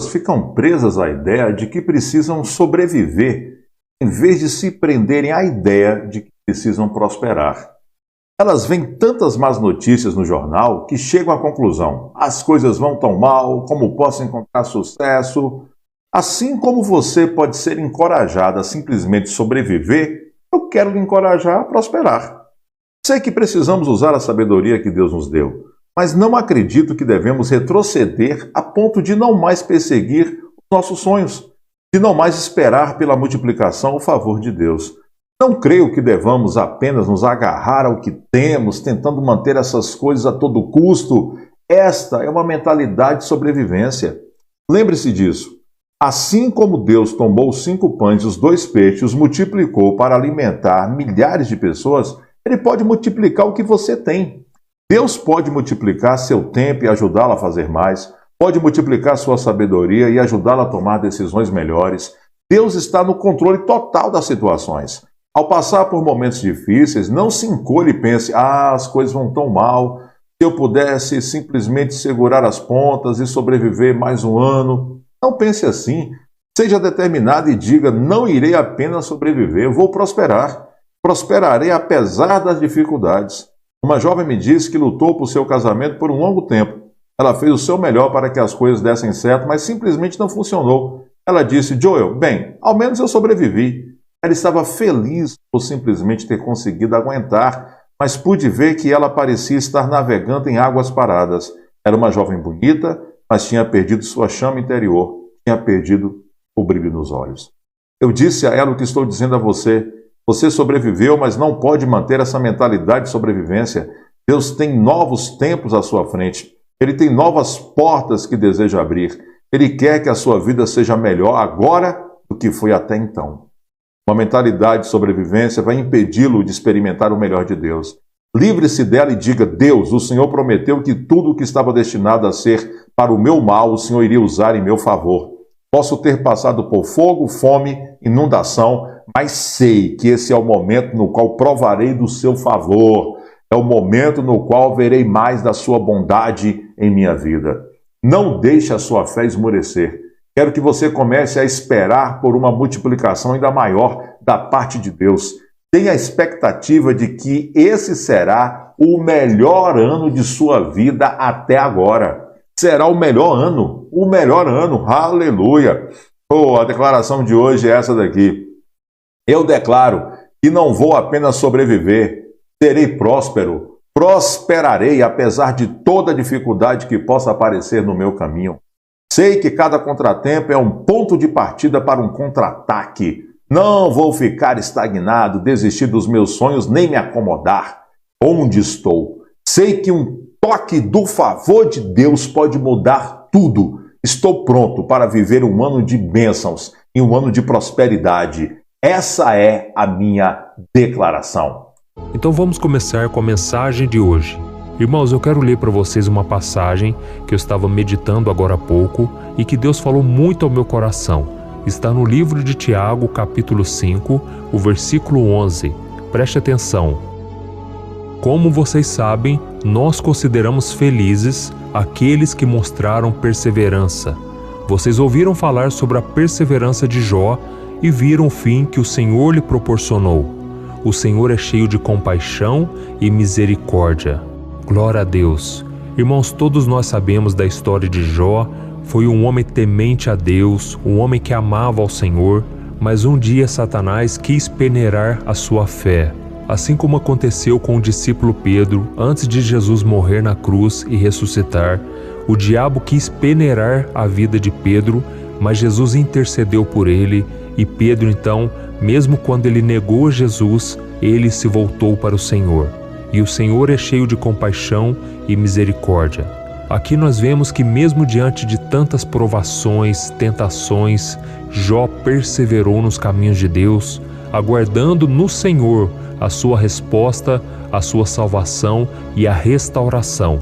pessoas ficam presas à ideia de que precisam sobreviver, em vez de se prenderem à ideia de que precisam prosperar. Elas veem tantas más notícias no jornal que chegam à conclusão: as coisas vão tão mal, como posso encontrar sucesso? Assim como você pode ser encorajado a simplesmente sobreviver, eu quero lhe encorajar a prosperar. Sei que precisamos usar a sabedoria que Deus nos deu, mas não acredito que devemos retroceder a ponto de não mais perseguir os nossos sonhos, de não mais esperar pela multiplicação o favor de Deus. Não creio que devamos apenas nos agarrar ao que temos, tentando manter essas coisas a todo custo. Esta é uma mentalidade de sobrevivência. Lembre-se disso. Assim como Deus tomou os 5 pães e os 2 peixes e os multiplicou para alimentar milhares de pessoas, Ele pode multiplicar o que você tem. Deus pode multiplicar seu tempo e ajudá-lo a fazer mais, pode multiplicar sua sabedoria e ajudá-lo a tomar decisões melhores. Deus está no controle total das situações. Ao passar por momentos difíceis, não se encolhe e pense: as coisas vão tão mal, se eu pudesse simplesmente segurar as pontas e sobreviver mais um ano. Não pense assim. Seja determinado e diga: não irei apenas sobreviver, eu vou prosperar. Prosperarei apesar das dificuldades. Uma jovem me disse que lutou por seu casamento por um longo tempo. Ela fez o seu melhor para que as coisas dessem certo, mas simplesmente não funcionou. Ela disse: Joel, bem, ao menos eu sobrevivi. Ela estava feliz por simplesmente ter conseguido aguentar, mas pude ver que ela parecia estar navegando em águas paradas. Era uma jovem bonita, mas tinha perdido sua chama interior, tinha perdido o brilho nos olhos. Eu disse a ela o que estou dizendo a você. Você sobreviveu, mas não pode manter essa mentalidade de sobrevivência. Deus tem novos tempos à sua frente. Ele tem novas portas que deseja abrir. Ele quer que a sua vida seja melhor agora do que foi até então. Uma mentalidade de sobrevivência vai impedi-lo de experimentar o melhor de Deus. Livre-se dela e diga: Deus, o Senhor prometeu que tudo o que estava destinado a ser para o meu mal, o Senhor iria usar em meu favor. Posso ter passado por fogo, fome, inundação, mas sei que esse é o momento no qual provarei do seu favor. É o momento no qual verei mais da sua bondade em minha vida. Não deixe a sua fé esmorecer. Quero que você comece a esperar por uma multiplicação ainda maior da parte de Deus. Tenha a expectativa de que esse será o melhor ano de sua vida até agora. Será o melhor ano, aleluia. A declaração de hoje é essa daqui. Eu declaro que não vou apenas sobreviver, serei próspero, prosperarei apesar de toda dificuldade que possa aparecer no meu caminho. Sei que cada contratempo é um ponto de partida para um contra-ataque. Não vou ficar estagnado, desistir dos meus sonhos, nem me acomodar. Onde estou? Sei que um toque do favor de Deus pode mudar tudo. Estou pronto para viver um ano de bênçãos e um ano de prosperidade. Essa é a minha declaração. Então vamos começar com a mensagem de hoje. Irmãos, eu quero ler para vocês uma passagem que eu estava meditando agora há pouco e que Deus falou muito ao meu coração. Está no livro de Tiago, capítulo 5, o versículo 11. Preste atenção. Como vocês sabem, nós consideramos felizes aqueles que mostraram perseverança. Vocês ouviram falar sobre a perseverança de Jó e viram o fim que o Senhor lhe proporcionou. O Senhor é cheio de compaixão e misericórdia. Glória a Deus. Irmãos, todos nós sabemos da história de Jó. Foi um homem temente a Deus, um homem que amava ao Senhor, mas um dia Satanás quis peneirar a sua fé. Assim como aconteceu com o discípulo Pedro, antes de Jesus morrer na cruz e ressuscitar, o diabo quis peneirar a vida de Pedro, mas Jesus intercedeu por ele e Pedro então, mesmo quando ele negou Jesus, ele se voltou para o Senhor. E o Senhor é cheio de compaixão e misericórdia. Aqui nós vemos que mesmo diante de tantas provações, tentações, Jó perseverou nos caminhos de Deus, aguardando no Senhor a sua resposta, a sua salvação e a restauração.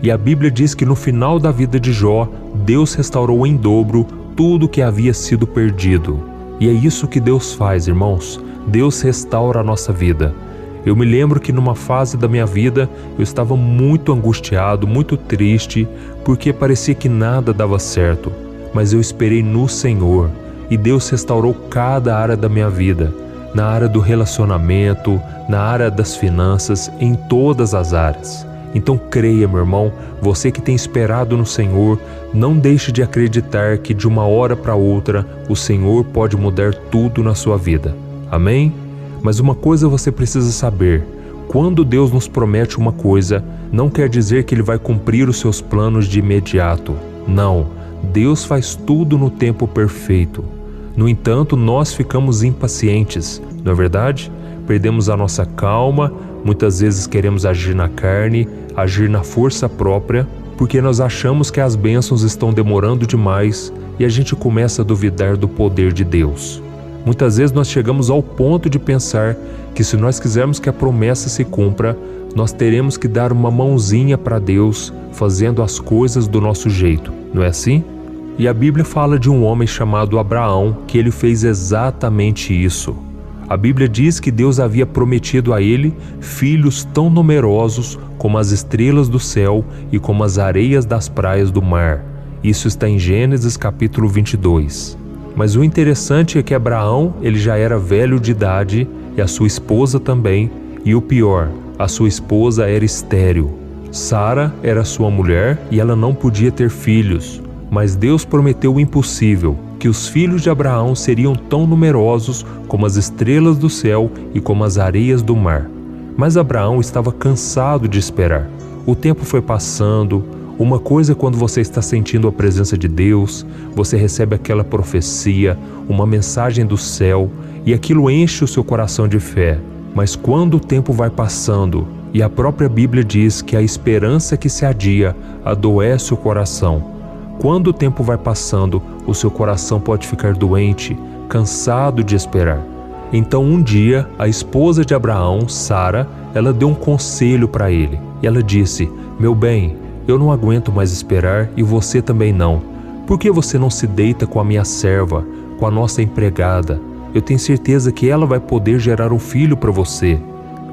E a Bíblia diz que no final da vida de Jó, Deus restaurou em dobro tudo que havia sido perdido. E é isso que Deus faz, irmãos. Deus restaura a nossa vida. Eu me lembro que numa fase da minha vida eu estava muito angustiado, muito triste, porque parecia que nada dava certo. mas eu esperei no Senhor e Deus restaurou cada área da minha vida, na área do relacionamento, na área das finanças, em todas as áreas. Então creia, meu irmão, você que tem esperado no Senhor, não deixe de acreditar que de uma hora para outra o Senhor pode mudar tudo na sua vida. Amém? Mas uma coisa você precisa saber: quando Deus nos promete uma coisa, não quer dizer que Ele vai cumprir os seus planos de imediato. Não, Deus faz tudo no tempo perfeito. No entanto, nós ficamos impacientes, não é verdade? Perdemos a nossa calma, muitas vezes queremos agir na carne, agir na força própria, porque nós achamos que as bênçãos estão demorando demais e a gente começa a duvidar do poder de Deus. Muitas vezes nós chegamos ao ponto de pensar que se nós quisermos que a promessa se cumpra, nós teremos que dar uma mãozinha para Deus, fazendo as coisas do nosso jeito, não é assim? E a Bíblia fala de um homem chamado Abraão, que ele fez exatamente isso. A Bíblia diz que Deus havia prometido a ele filhos tão numerosos como as estrelas do céu e como as areias das praias do mar. Isso está em Gênesis capítulo 22. Mas o interessante é que Abraão, ele já era velho de idade, e a sua esposa também, e o pior, a sua esposa era estéril. Sara era sua mulher e ela não podia ter filhos. Mas Deus prometeu o impossível, que os filhos de Abraão seriam tão numerosos como as estrelas do céu e como as areias do mar. Mas Abraão estava cansado de esperar. O tempo foi passando. Uma coisa é quando você está sentindo a presença de Deus, você recebe aquela profecia, uma mensagem do céu, e aquilo enche o seu coração de fé. Mas quando o tempo vai passando, e a própria Bíblia diz que a esperança que se adia adoece o coração. Quando o tempo vai passando, o seu coração pode ficar doente, cansado de esperar. Então um dia, a esposa de Abraão, Sara, ela deu um conselho para ele. E ela disse: "Meu bem, eu não aguento mais esperar e você também não. Por que você não se deita com a minha serva, com a nossa empregada? Eu tenho certeza que ela vai poder gerar um filho para você."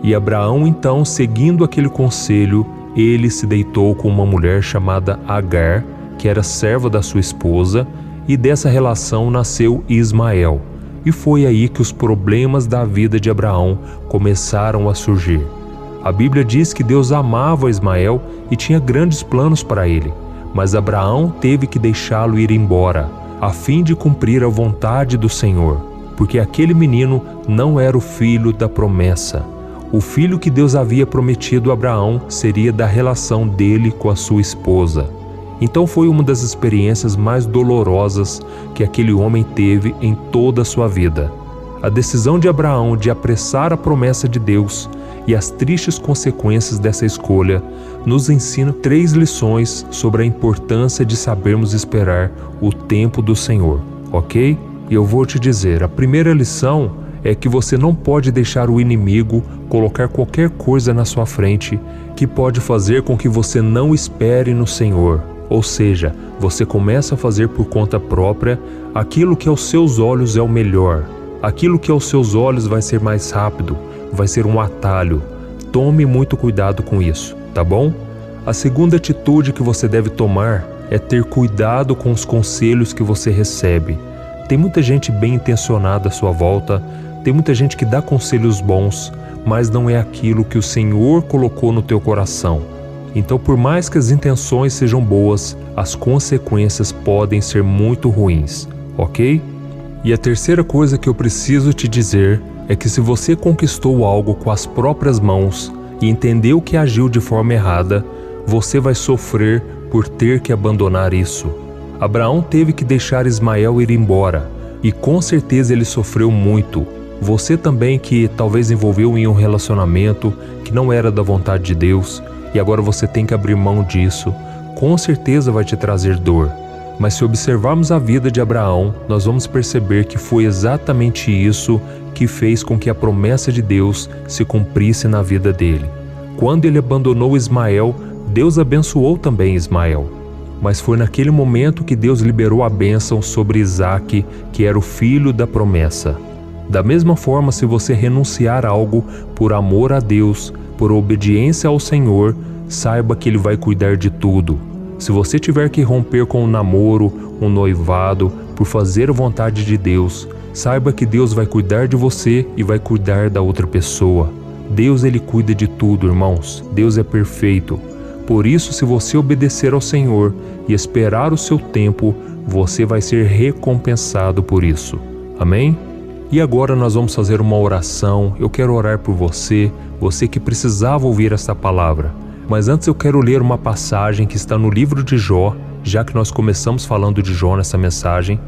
E Abraão então, seguindo aquele conselho, ele se deitou com uma mulher chamada Agar, que era serva da sua esposa, e dessa relação nasceu Ismael. E foi aí que os problemas da vida de Abraão começaram a surgir. A Bíblia diz que Deus amava Ismael e tinha grandes planos para ele, mas Abraão teve que deixá-lo ir embora, a fim de cumprir a vontade do Senhor, porque aquele menino não era o filho da promessa. O filho que Deus havia prometido a Abraão seria da relação dele com a sua esposa. Então foi uma das experiências mais dolorosas que aquele homem teve em toda a sua vida. A decisão de Abraão de apressar a promessa de Deus e as tristes consequências dessa escolha nos ensina 3 lições sobre a importância de sabermos esperar o tempo do Senhor, ok? E eu vou te dizer, a primeira lição é que você não pode deixar o inimigo colocar qualquer coisa na sua frente que pode fazer com que você não espere no Senhor. Ou seja, você começa a fazer por conta própria aquilo que aos seus olhos é o melhor. Aquilo que aos seus olhos vai ser mais rápido, vai ser um atalho. Tome muito cuidado com isso, tá bom? A segunda atitude que você deve tomar é ter cuidado com os conselhos que você recebe. Tem muita gente bem intencionada à sua volta, tem muita gente que dá conselhos bons, mas não é aquilo que o Senhor colocou no teu coração. Então, por mais que as intenções sejam boas, as consequências podem ser muito ruins, ok? E a terceira coisa que eu preciso te dizer é que se você conquistou algo com as próprias mãos e entendeu que agiu de forma errada, você vai sofrer por ter que abandonar isso. Abraão teve que deixar Ismael ir embora, e com certeza ele sofreu muito. Você também que talvez envolveu em um relacionamento que não era da vontade de Deus, e agora você tem que abrir mão disso, com certeza vai te trazer dor. Mas se observarmos a vida de Abraão, nós vamos perceber que foi exatamente isso que fez com que a promessa de Deus se cumprisse na vida dele. Quando ele abandonou Ismael, Deus abençoou também Ismael. Mas foi naquele momento que Deus liberou a bênção sobre Isaque, que era o filho da promessa. Da mesma forma, se você renunciar a algo por amor a Deus, por obediência ao Senhor, saiba que Ele vai cuidar de tudo. Se você tiver que romper com um namoro, um noivado, por fazer a vontade de Deus, saiba que Deus vai cuidar de você e vai cuidar da outra pessoa. Deus, Ele cuida de tudo, irmãos. Deus é perfeito. Por isso, se você obedecer ao Senhor e esperar o seu tempo, você vai ser recompensado por isso. Amém? E agora nós vamos fazer uma oração. Eu quero orar por você, você que precisava ouvir esta palavra. Mas antes eu quero ler uma passagem que está no livro de Jó, já que nós começamos falando de Jó nessa mensagem.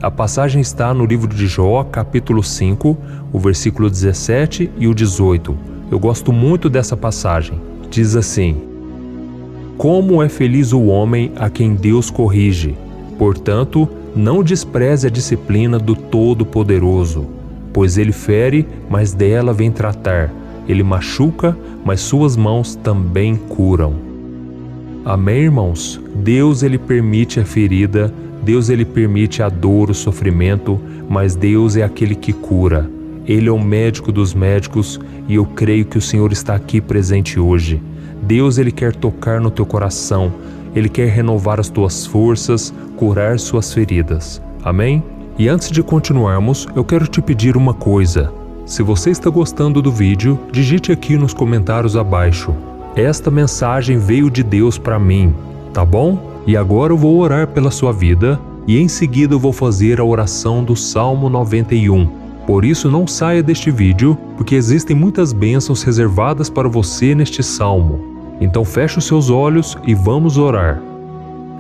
A passagem está no livro de Jó, capítulo 5, o versículo 17 e o 18. Eu gosto muito dessa passagem. Diz assim: Como é feliz o homem a quem Deus corrige. Portanto, não despreze a disciplina do Todo-Poderoso, pois ele fere, mas dela vem tratar. Ele machuca, mas suas mãos também curam. Amém, irmãos? Deus, Ele permite a ferida, Deus, Ele permite a dor, o sofrimento, mas Deus é aquele que cura. Ele é o médico dos médicos e eu creio que o Senhor está aqui presente hoje. Deus, Ele quer tocar no teu coração, Ele quer renovar as tuas forças, curar suas feridas. Amém? E antes de continuarmos, eu quero te pedir uma coisa. Se você está gostando do vídeo, digite aqui nos comentários abaixo: esta mensagem veio de Deus para mim, tá bom? E agora eu vou orar pela sua vida e em seguida eu vou fazer a oração do Salmo 91. Por isso não saia deste vídeo, porque existem muitas bênçãos reservadas para você neste salmo. Então feche os seus olhos e vamos orar.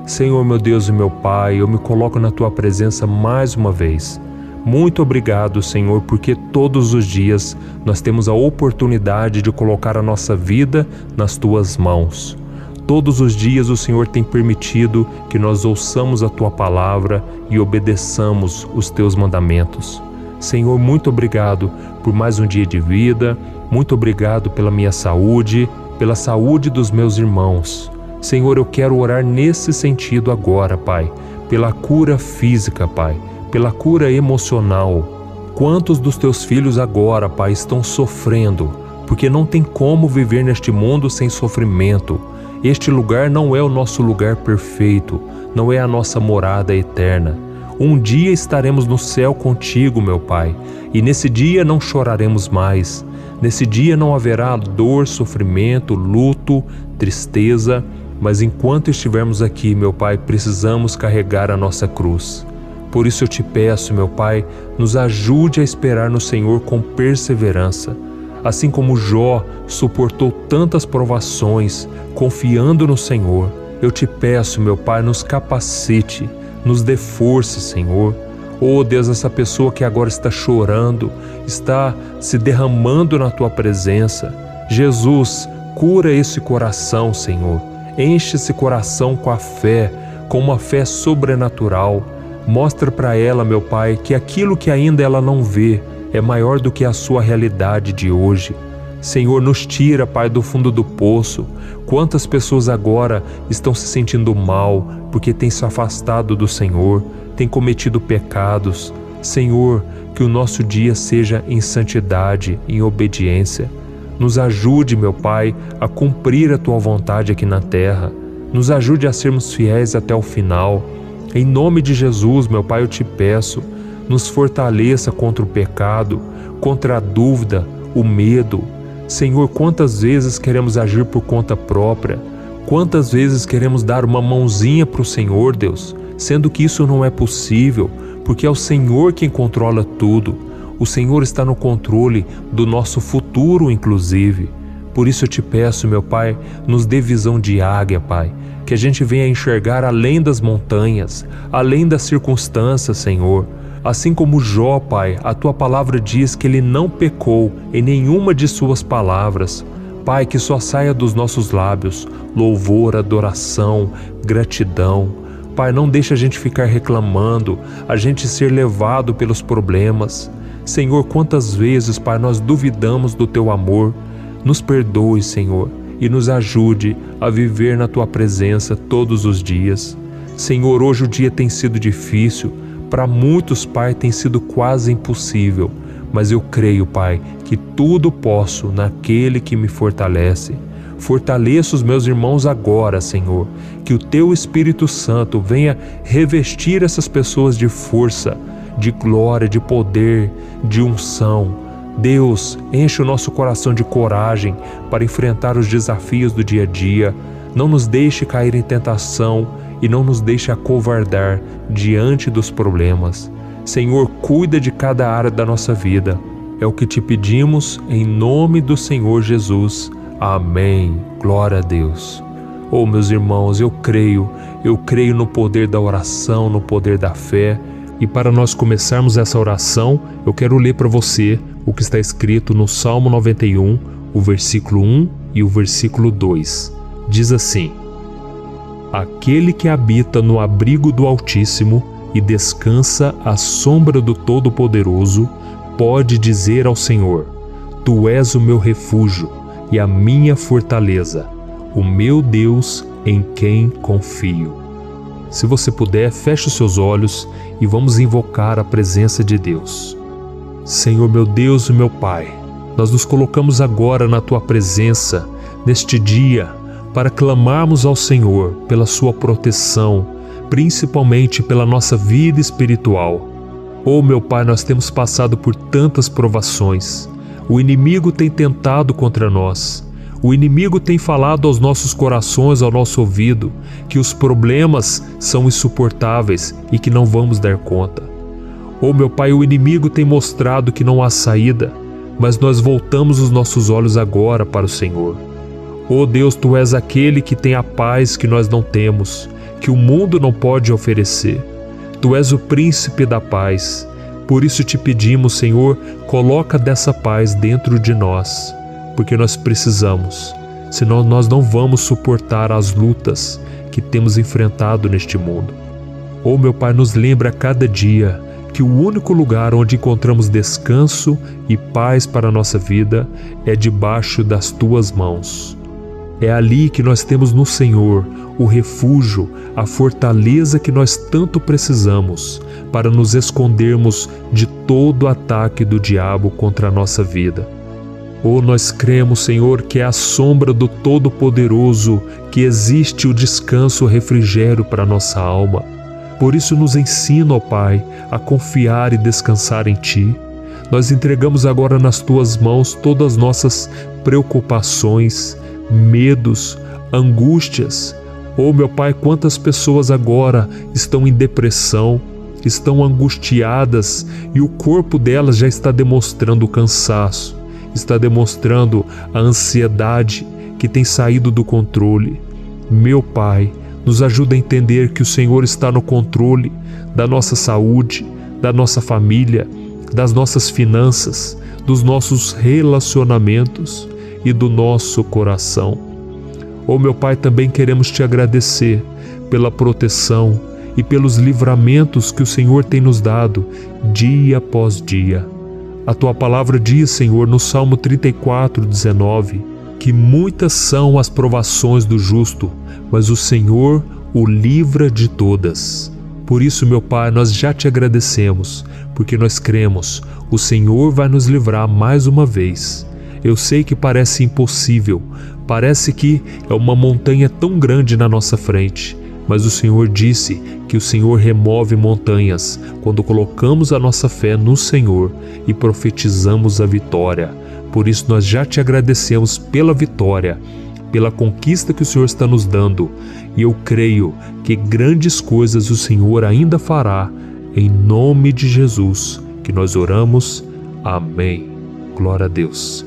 Senhor, meu Deus e meu Pai, eu me coloco na Tua presença mais uma vez. Muito obrigado, Senhor, porque todos os dias nós temos a oportunidade de colocar a nossa vida nas Tuas mãos. Todos os dias o Senhor tem permitido que nós ouçamos a Tua palavra e obedeçamos os Teus mandamentos. Senhor, muito obrigado por mais um dia de vida, muito obrigado pela minha saúde, pela saúde dos meus irmãos. Senhor, eu quero orar nesse sentido agora, Pai, pela cura física, Pai, pela cura emocional. Quantos dos Teus filhos agora, Pai, estão sofrendo, porque não tem como viver neste mundo sem sofrimento. Este lugar não é o nosso lugar perfeito, não é a nossa morada eterna. Um dia estaremos no céu contigo, meu Pai, e nesse dia não choraremos mais. Nesse dia não haverá dor, sofrimento, luto, tristeza, mas enquanto estivermos aqui, meu Pai, precisamos carregar a nossa cruz. Por isso eu te peço, meu Pai, nos ajude a esperar no Senhor com perseverança. Assim como Jó suportou tantas provações, confiando no Senhor, eu te peço, meu Pai, nos capacite, nos dê força, Senhor. Oh Deus, essa pessoa que agora está chorando, está se derramando na Tua presença. Jesus, cura esse coração, Senhor. Enche esse coração com a fé, com uma fé sobrenatural. Mostra para ela, meu Pai, que aquilo que ainda ela não vê é maior do que a sua realidade de hoje. Senhor, nos tira, Pai, do fundo do poço. Quantas pessoas agora estão se sentindo mal porque têm se afastado do Senhor, têm cometido pecados. Senhor, que o nosso dia seja em santidade, em obediência. Nos ajude, meu Pai, a cumprir a Tua vontade aqui na terra. Nos ajude a sermos fiéis até o final. Em nome de Jesus, meu Pai, eu te peço, nos fortaleça contra o pecado, contra a dúvida, o medo. Senhor, quantas vezes queremos agir por conta própria? Quantas vezes queremos dar uma mãozinha para o Senhor, Deus, sendo que isso não é possível, porque é o Senhor quem controla tudo. O Senhor está no controle do nosso futuro, inclusive. Por isso eu te peço, meu Pai, nos dê visão de águia, Pai, que a gente venha enxergar além das montanhas, além das circunstâncias, Senhor. Assim como Jó, Pai, a Tua palavra diz que ele não pecou em nenhuma de suas palavras. Pai, que só saia dos nossos lábios louvor, adoração, gratidão. Pai, não deixe a gente ficar reclamando, a gente ser levado pelos problemas. Senhor, quantas vezes, Pai, nós duvidamos do Teu amor. Nos perdoe, Senhor, e nos ajude a viver na Tua presença todos os dias. Senhor, hoje o dia tem sido difícil, para muitos, Pai, tem sido quase impossível, mas eu creio, Pai, que tudo posso naquele que me fortalece. Fortaleça os meus irmãos agora, Senhor. Que o Teu Espírito Santo venha revestir essas pessoas de força, de glória, de poder, de unção. Deus, enche o nosso coração de coragem para enfrentar os desafios do dia a dia. Não nos deixe cair em tentação e não nos deixe acovardar diante dos problemas. Senhor, cuida de cada área da nossa vida. É o que te pedimos em nome do Senhor Jesus. Amém. Glória a Deus. Oh, meus irmãos, eu creio no poder da oração, no poder da fé. E para nós começarmos essa oração, eu quero ler para você o que está escrito no Salmo 91, o versículo 1 e o versículo 2. Diz assim: Aquele que habita no abrigo do Altíssimo e descansa à sombra do Todo-Poderoso, pode dizer ao Senhor: Tu és o meu refúgio e a minha fortaleza, o meu Deus em quem confio. Se você puder, feche os seus olhos e vamos invocar a presença de Deus. Senhor, meu Deus e meu Pai, nós nos colocamos agora na Tua presença, neste dia, para clamarmos ao Senhor pela Sua proteção, principalmente pela nossa vida espiritual. Oh, meu Pai, nós temos passado por tantas provações. O inimigo tem tentado contra nós. O inimigo tem falado aos nossos corações, ao nosso ouvido, que os problemas são insuportáveis e que não vamos dar conta. Oh, meu Pai, o inimigo tem mostrado que não há saída, mas nós voltamos os nossos olhos agora para o Senhor. Oh Deus, Tu és aquele que tem a paz que nós não temos, que o mundo não pode oferecer. Tu és o príncipe da paz. Por isso te pedimos, Senhor, coloca dessa paz dentro de nós, porque nós precisamos, senão nós não vamos suportar as lutas que temos enfrentado neste mundo. Oh, meu Pai, nos lembra a cada dia que o único lugar onde encontramos descanso e paz para a nossa vida é debaixo das Tuas mãos. É ali que nós temos no Senhor o refúgio, a fortaleza que nós tanto precisamos para nos escondermos de todo ataque do diabo contra a nossa vida. Oh, nós cremos, Senhor, que é à sombra do Todo-Poderoso que existe o descanso, o refrigério para a nossa alma. Por isso nos ensina, ó Pai, a confiar e descansar em Ti. Nós entregamos agora nas Tuas mãos todas as nossas preocupações, medos, angústias. Oh, meu Pai, quantas pessoas agora estão em depressão, estão angustiadas e o corpo delas já está demonstrando cansaço, está demonstrando a ansiedade que tem saído do controle. Meu Pai, nos ajuda a entender que o Senhor está no controle da nossa saúde, da nossa família, das nossas finanças, dos nossos relacionamentos e do nosso coração. Oh, meu Pai, também queremos Te agradecer pela proteção e pelos livramentos que o Senhor tem nos dado dia após dia. A Tua palavra diz, Senhor, no Salmo 34:19, que muitas são as provações do justo, mas o Senhor o livra de todas. Por isso, meu Pai, nós já Te agradecemos, porque nós cremos, o Senhor vai nos livrar mais uma vez. Eu sei que parece impossível, parece que é uma montanha tão grande na nossa frente, mas o Senhor disse que o Senhor remove montanhas quando colocamos a nossa fé no Senhor e profetizamos a vitória. Por isso nós já Te agradecemos pela vitória, pela conquista que o Senhor está nos dando, e eu creio que grandes coisas o Senhor ainda fará. Em nome de Jesus que nós oramos. Amém. Glória a Deus.